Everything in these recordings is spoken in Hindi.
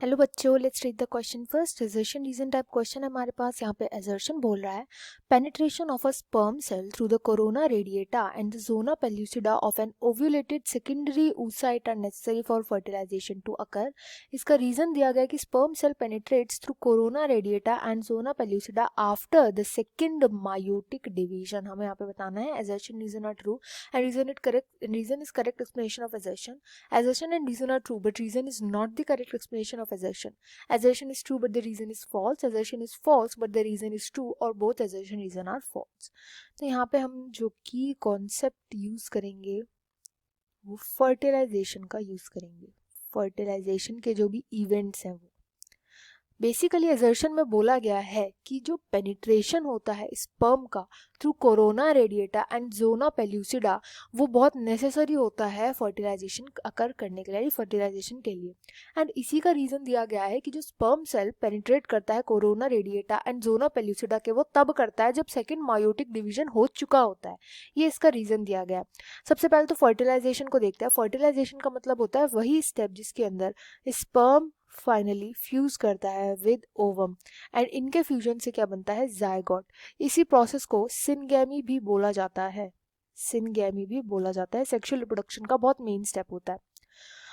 हेलो बच्चों, let's read the question first. Assertion reason type question है हमारे पास। यहाँ पे असर्शन बोल रहा है penetration of a sperm cell through the corona radiata and the zona pellucida of an ovulated secondary oocyte are necessary for fertilisation to occur. इसका रीजन दिया गया है कि sperm cell penetrates through corona radiata and zona pellucida after the second meiotic division. हमें यहाँ पे बताना है assertion reason are true and reason is correct explanation of assertion. Assertion and reason are true, but reason is not the correct explanation of assertion. Assertion is true, but the reason is false. Assertion is false, but the reason is true, और both assertion reason are false. तो यहाँ पे हम जो की कॉन्सेप्ट यूज करेंगे वो फर्टिलाइजेशन का यूज करेंगे। फर्टिलाइजेशन के जो भी इवेंट्स हैं वो बेसिकली असर्शन में बोला गया है कि जो पेनिट्रेशन होता है स्पर्म का through corona radiata and zona pellucida वो बहुत नेसेसरी होता है फर्टिलाइजेशन अकर करने के लिए, फर्टिलाइजेशन के लिए। एंड इसी का रीजन दिया गया है कि जो स्पर्म सेल पेनिट्रेट करता है corona radiata and zona pellucida के वो तब करता है जब सेकेंड मायोटिक डिवीजन हो चुका होता है। ये इसका रीजन दिया गया है। सबसे पहले तो फर्टिलाइजेशन को देखते हैं। फर्टिलाइजेशन का मतलब होता है वही स्टेप जिसके अंदर स्पर्म फाइनली फ्यूज करता है विद ओवम एंड इनके फ्यूजन से क्या बनता है, जायगोट। इसी प्रोसेस को सिनगैमी भी बोला जाता है। सिनगैमी भी बोला जाता है। सेक्सुअल रिप्रोडक्शन का बहुत मेन स्टेप होता है।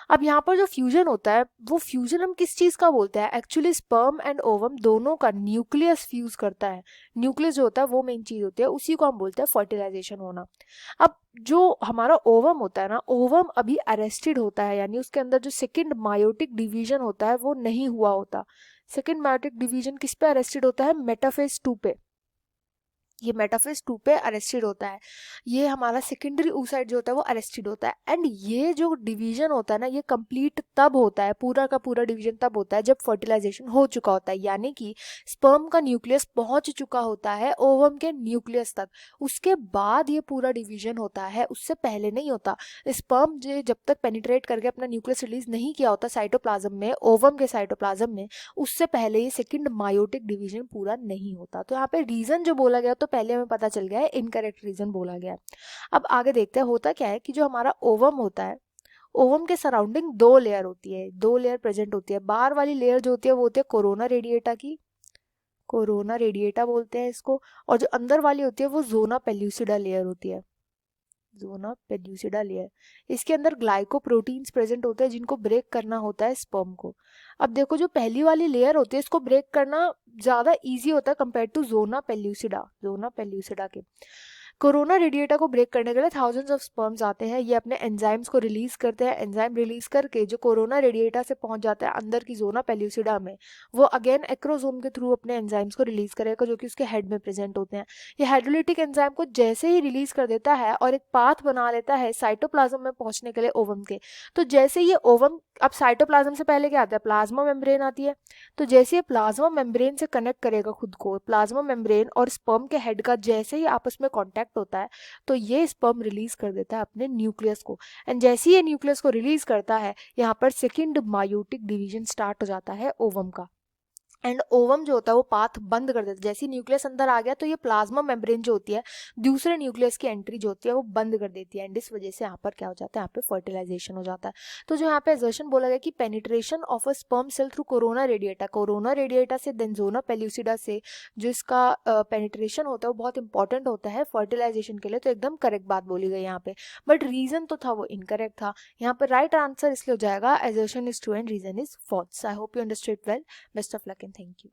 अब यहाँ पर जो फ्यूजन होता है वो फ्यूजन हम किस चीज का बोलते हैं, एक्चुअली स्पर्म एंड ओवम दोनों का न्यूक्लियस फ्यूज करता है। न्यूक्लियस जो होता है वो मेन चीज होती है, उसी को हम बोलते हैं फर्टिलाइजेशन होना। अब जो हमारा ओवम होता है ना, ओवम अभी अरेस्टेड होता है, यानी उसके अंदर जो सेकेंड मायोटिक डिवीजन होता है वो नहीं हुआ होता। सेकेंड मायोटिक डिवीजन किस पे अरेस्टेड होता है, मेटाफेज 2 पे। ये मेटाफेज 2 पे अरेस्टेड होता है। ये हमारा सेकेंडरी oocyte जो होता है वो अरेस्टेड होता है। एंड ये जो डिवीजन होता है ना, ये कंप्लीट तब होता है, पूरा का पूरा डिवीजन तब होता है जब फर्टिलाइजेशन हो चुका होता है, यानी कि स्पर्म का न्यूक्लियस पहुंच चुका होता है ओवम के न्यूक्लियस तक। उसके बाद ये पूरा डिवीजन होता है, उससे पहले नहीं होता। स्पर्म जब तक पेनिट्रेट करके अपना न्यूक्लियस रिलीज नहीं किया होता साइटोप्लाज्म में, ओवम के साइटोप्लाज्म में, उससे पहले ये सेकेंड मायोटिक डिवीजन पूरा नहीं होता। तो यहाँ पे रीजन जो बोला गया तो पहले हमें पता चल गया है इनकरेक्ट रीजन बोला गया है। अब आगे देखते हैं होता क्या है कि जो हमारा ओवम होता है, ओवम के सराउंडिंग 2 लेयर होती है, 2 लेयर प्रेजेंट होती है। बाहर वाली लेयर जो होती है वो होती है कोरोना रेडिएटा की, कोरोना रेडिएटा बोलते हैं इसको। और जो अंदर वाली होती है वो जोना पेल्यूसिडा लेयर होती है, जोना पेल्यूसिडा लेयर। इसके अंदर ग्लाइकोप्रोटीन्स प्रेजेंट होते हैं जिनको ब्रेक करना होता है स्पर्म को। अब देखो जो पहली वाली लेयर होती है इसको ब्रेक करना ज्यादा इजी होता है compare to zona pellucida, zona pellucida के। कोरोना रेडिएटा को ब्रेक करने के लिए थाउजेंड्स ऑफ स्पर्म्स आते हैं, ये अपने एंजाइम्स को रिलीज करते हैं। एंजाइम रिलीज करके जो कोरोना रेडिएटा से पहुंच जाता है अंदर की जोना पेल्यूसिडा में, वो अगेन एक्रोसोम के थ्रू अपने एंजाइम्स को रिलीज करेगा जो कि उसके हेड में प्रेजेंट होते हैं। ये हाइड्रोलिटिक एंजाइम को जैसे ही रिलीज कर देता है और एक पाथ बना लेता है साइटोप्लाज्म में पहुंचने के लिए ओवम के। तो जैसे ये ओवम, अब साइटोप्लाज्म से पहले क्या आता है, प्लाज्मा मेम्ब्रेन आती है। तो जैसे ये प्लाज्मा मेम्ब्रेन से कनेक्ट करेगा खुद को, प्लाज्मा मेम्ब्रेन और स्पर्म के हेड का जैसे ही आपस में कांटेक्ट होता है तो ये स्पर्म रिलीज कर देता है अपने न्यूक्लियस को। एंड जैसे ही ये न्यूक्लियस को रिलीज करता है यहाँ पर सेकेंड मायोटिक डिवीजन स्टार्ट हो जाता है ओवम का। एंड ओवम जो होता है वो पाथ बंद कर देता है। जैसे न्यूक्लियस अंदर आ गया तो ये प्लाज्मा मेम्ब्रेन जो होती है दूसरे न्यूक्लियस की एंट्री जो होती है वो बंद कर देती है। एंड इस वजह से यहाँ पर क्या हो जाता है, यहाँ पे फर्टिलाइजेशन हो जाता है। तो जो यहाँ पे असर्शन बोला गया कि penetration of a sperm cell through corona radiata, corona radiata से देन जोना पेल्यूसिडा से जो इसका पेनिट्रेशन होता है वो बहुत इंपॉर्टेंट होता है फर्टिलाइजेशन के लिए। तो एकदम करेक्ट बात बोली गई यहाँ पे, बट रीजन तो था वो इनकरेक्ट था। यहाँ पर राइट आंसर इसलिए हो जाएगा assertion is true and reason is false. I hope you understood well. Best of luck and thank you.